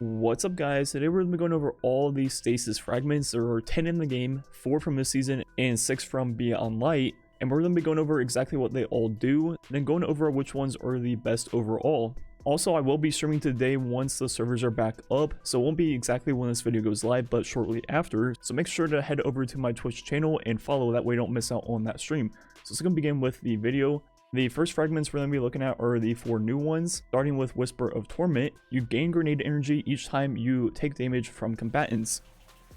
What's up guys, today we're going to be going over all these Stasis Fragments. There are 10 in the game, 4 from this season and 6 from Beyond Light, and we're going to be going over exactly what they all do, and then going over which ones are the best overall. Also, I will be streaming today once the servers are back up, so it won't be exactly when this video goes live, but shortly after, so make sure to head over to my Twitch channel and follow, that way you don't miss out on that stream. So let's go begin with the video. The first fragments we're going to be looking at are the 4 new ones, starting with Whisper of Torment. You gain grenade energy each time you take damage from combatants.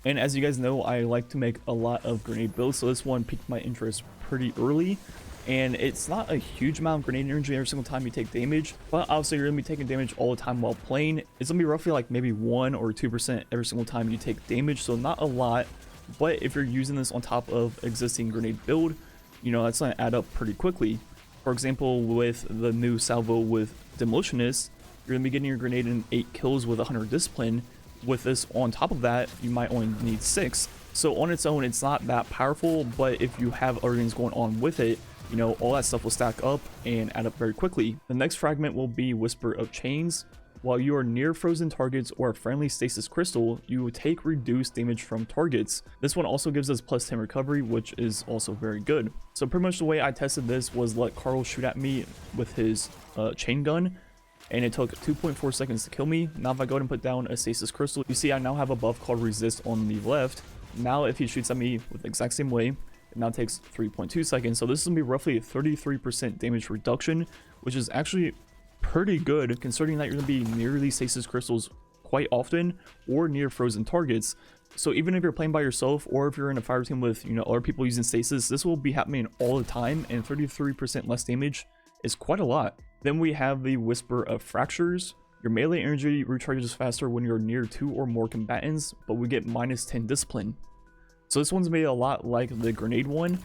And as you guys know, I like to make a lot of grenade builds, so this one piqued my interest pretty early. And it's not a huge amount of grenade energy every single time you take damage, but obviously you're going to be taking damage all the time while playing. It's going to be roughly like maybe 1 or 2% every single time you take damage, so not a lot. But if you're using this on top of existing grenade build, you know, that's going to add up pretty quickly. For example, with the new salvo with Demolitionist, you're going to be getting your grenade in 8 kills with 100 discipline. With this on top of that, you might only need 6. So on its own, it's not that powerful, but if you have other things going on with it, you know, all that stuff will stack up and add up very quickly. The next fragment will be Whisper of Chains. While you are near frozen targets or a friendly stasis crystal, you will take reduced damage from targets. This one also gives us plus 10 recovery, which is also very good. So pretty much the way I tested this was let Carl shoot at me with his chain gun, and it took 2.4 seconds to kill me. Now if I go ahead and put down a stasis crystal, you see I now have a buff called resist on the left. Now if he shoots at me with the exact same way, it now takes 3.2 seconds. So this is going to be roughly a 33% damage reduction, which is actually pretty good considering that you're going to be near these stasis crystals quite often or near frozen targets. So even if you're playing by yourself or if you're in a fire team with, you know, other people using stasis, this will be happening all the time, and 33% less damage is quite a lot. Then we have the Whisper of Fractures. Your melee energy recharges faster when you're near 2 or more combatants, but we get minus 10 discipline. So this one's made a lot like the grenade one,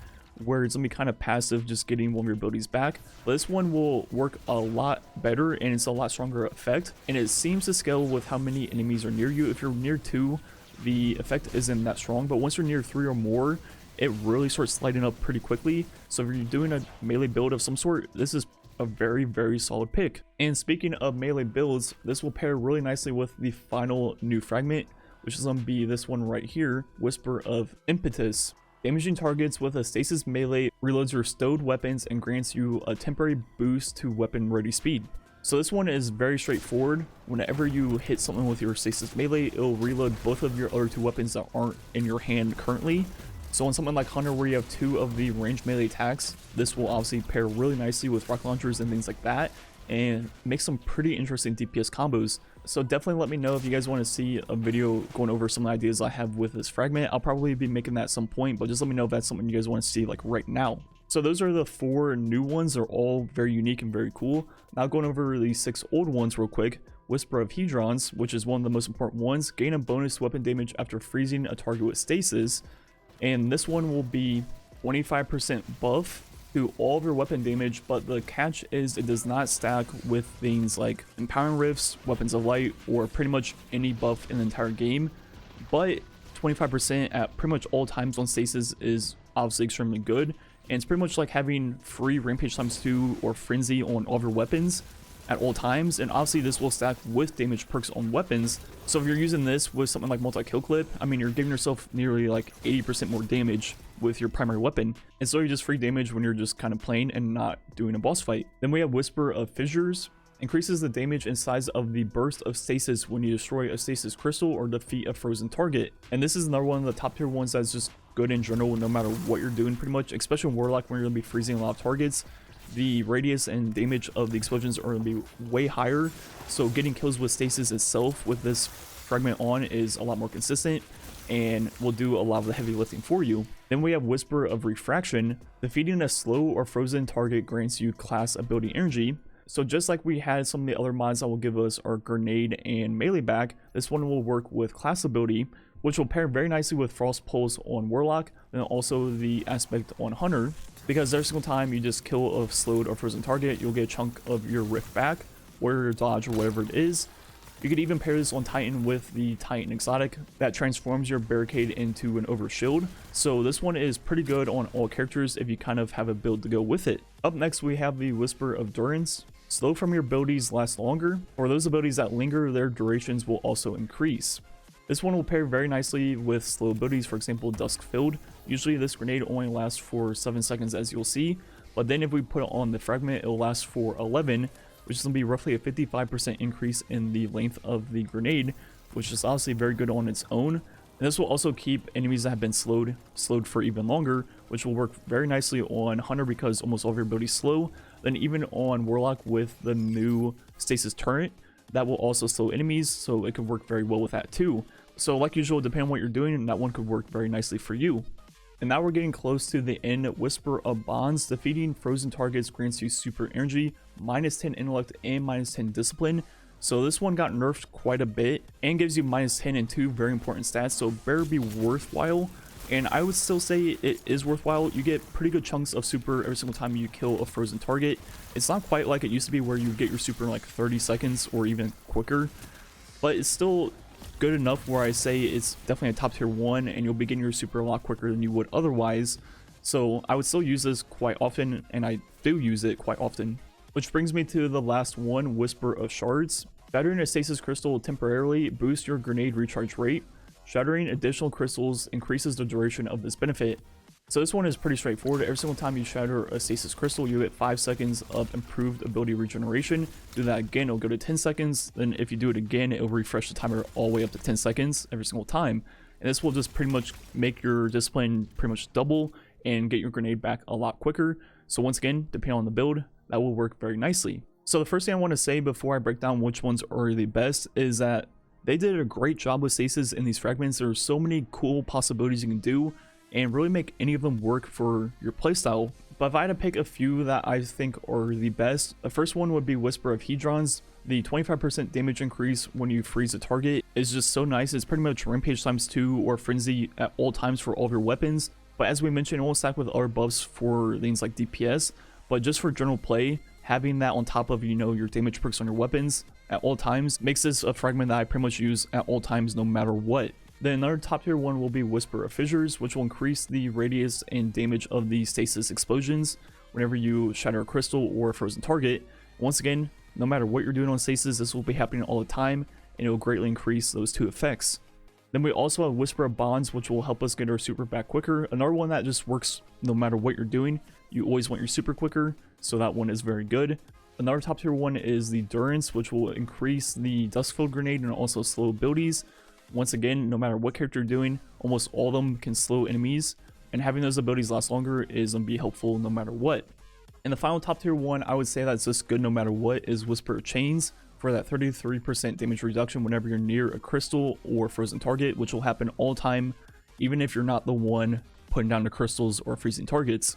where it's gonna be kind of passive, just getting one of your abilities back. But this one will work a lot better, and it's a lot stronger effect, and it seems to scale with how many enemies are near you. If you're near 2, the effect isn't that strong, but once you're near 3 or more, it really starts sliding up pretty quickly. So if you're doing a melee build of some sort, this is a very solid pick. And speaking of melee builds, this will pair really nicely with the final new fragment, which is going to be this one right here, Whisper of Impetus. Damaging targets with a stasis melee reloads your stowed weapons and grants you a temporary boost to weapon ready speed. So this one is very straightforward. Whenever you hit something with your stasis melee, it'll reload both of your other 2 weapons that aren't in your hand currently. So on something like Hunter, where you have 2 of the ranged melee attacks, this will obviously pair really nicely with rocket launchers and things like that, and make some pretty interesting DPS combos. So definitely let me know if you guys want to see a video going over some ideas I have with this fragment. I'll probably be making that at some point, but just let me know if that's something you guys want to see like right now. So those are the 4 new ones. They're all very unique and very cool. Now going over the 6 old ones real quick. Whisper of Hedrons, which is one of the most important ones. Gain a bonus weapon damage after freezing a target with stasis. And this one will be 25% buff to all of your weapon damage, but the catch is it does not stack with things like Empowering Rifts, Weapons of Light, or pretty much any buff in the entire game. But 25% at pretty much all times on stasis is obviously extremely good, and it's pretty much like having free Rampage ×2 or Frenzy on all of your weapons at all times. And obviously this will stack with damage perks on weapons. So if you're using this with something like multi-kill clip, I mean, you're giving yourself nearly like 80% more damage with your primary weapon, and so you just free damage when you're just kind of playing and not doing a boss fight. Then we have Whisper of Fissures. Increases the damage and size of the burst of stasis when you destroy a stasis crystal or defeat a frozen target. And this is another one of the top tier ones that's just good in general, no matter what you're doing pretty much, especially in Warlock when you're going to be freezing a lot of targets. The radius and damage of the explosions are going to be way higher, so getting kills with stasis itself with this fragment on is a lot more consistent and will do a lot of the heavy lifting for you. Then we have Whisper of Refraction. Defeating a slow or frozen target grants you class ability energy. So just like we had some of the other mods that will give us our grenade and melee back, this one will work with class ability, which will pair very nicely with Frost Pulse on Warlock, and also the aspect on Hunter, because every single time you just kill a slowed or frozen target, you'll get a chunk of your rift back, or your dodge, or whatever it is. You could even pair this on Titan with the Titan exotic that transforms your barricade into an overshield. So this one is pretty good on all characters if you kind of have a build to go with it. Up next we have the Whisper of Durance. Slow from your abilities last longer. For those abilities that linger, their durations will also increase. This one will pair very nicely with slow abilities, for example, Dusk Filled. Usually this grenade only lasts for 7 seconds, as you'll see, but then if we put it on the fragment, it will last for 11, which is going to be roughly a 55% increase in the length of the grenade, which is obviously very good on its own. And this will also keep enemies that have been slowed for even longer, which will work very nicely on Hunter because almost all of your abilities slow. Then even on Warlock with the new Stasis Turret, that will also slow enemies, so it can work very well with that too. So like usual, depending on what you're doing, that one could work very nicely for you. And now we're getting close to the end. Whisper of Bonds. Defeating frozen targets grants you super energy, -10 intellect, and -10 discipline. So this one got nerfed quite a bit and gives you -10 and 2 very important stats, so it better be worthwhile. And I would still say it is worthwhile. You get pretty good chunks of super every single time you kill a frozen target. It's not quite like it used to be where you get your super in like 30 seconds or even quicker, but it's still good enough where I say it's definitely a top tier one, and you'll be getting your super a lot quicker than you would otherwise. So I would still use this quite often, and I do use it quite often. Which brings me to the last one, Whisper of Shards. Shattering a stasis crystal will temporarily boost your grenade recharge rate. Shattering additional crystals increases the duration of this benefit. So this one is pretty straightforward. Every single time you shatter a stasis crystal, you get 5 seconds of improved ability regeneration. Do that again, it'll go to 10 seconds. Then if you do it again, it'll refresh the timer all the way up to 10 seconds every single time. And this will just pretty much make your discipline pretty much double and get your grenade back a lot quicker. So once again, depending on the build, that will work very nicely. So the first thing I want to say before I break down which ones are the best is that they did a great job with stasis in these fragments. There are so many cool possibilities you can do and really make any of them work for your playstyle. But if I had to pick a few that I think are the best, the first one would be Whisper of Hedrons. The 25% damage increase when you freeze a target is just so nice. It's pretty much Rampage ×2 or Frenzy at all times for all of your weapons. But as we mentioned, it won't stack with other buffs for things like DPS, but just for general play, having that on top of, your damage perks on your weapons at all times makes this a fragment that I pretty much use at all times no matter what. Then another top tier one will be Whisper of Fissures, which will increase the radius and damage of the stasis explosions whenever you shatter a crystal or a frozen target. Once again, no matter what you're doing on stasis, this will be happening all the time, and it will greatly increase those two effects. Then we also have Whisper of Bonds, which will help us get our super back quicker. Another one that just works no matter what you're doing. You always want your super quicker, so that one is very good. Another top tier one is the Durance, which will increase the Duskfield grenade and also slow abilities. Once again, no matter what character you're doing, almost all of them can slow enemies, and having those abilities last longer is going to be helpful no matter what. And the final top tier one I would say that's just good no matter what is Whisper of Chains, for that 33% damage reduction whenever you're near a crystal or frozen target, which will happen all the time, even if you're not the one putting down the crystals or freezing targets.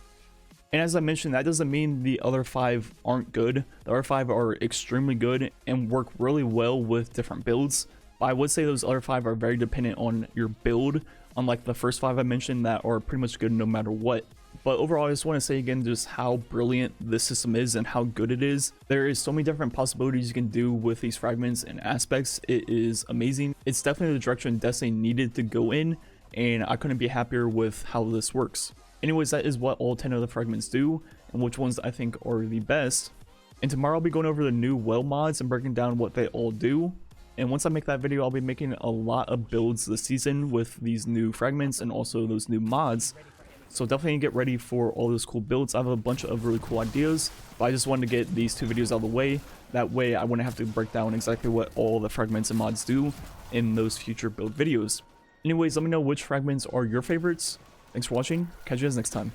And as I mentioned, that doesn't mean the other 5 aren't good. The other 5 are extremely good and work really well with different builds. But I would say those other 5 are very dependent on your build, unlike the first 5 I mentioned that are pretty much good no matter what. But overall, I just want to say again just how brilliant this system is and how good it is. There is so many different possibilities you can do with these fragments and aspects. It is amazing. It's definitely the direction Destiny needed to go in, and I couldn't be happier with how this works. Anyways, that is what all 10 of the fragments do and which ones I think are the best. And tomorrow I'll be going over the new well mods and breaking down what they all do. And once I make that video, I'll be making a lot of builds this season with these new fragments and also those new mods. So definitely get ready for all those cool builds. I have a bunch of really cool ideas, but I just wanted to get these 2 videos out of the way. That way I wouldn't have to break down exactly what all the fragments and mods do in those future build videos. Anyways, let me know which fragments are your favorites. Thanks for watching. Catch you guys next time.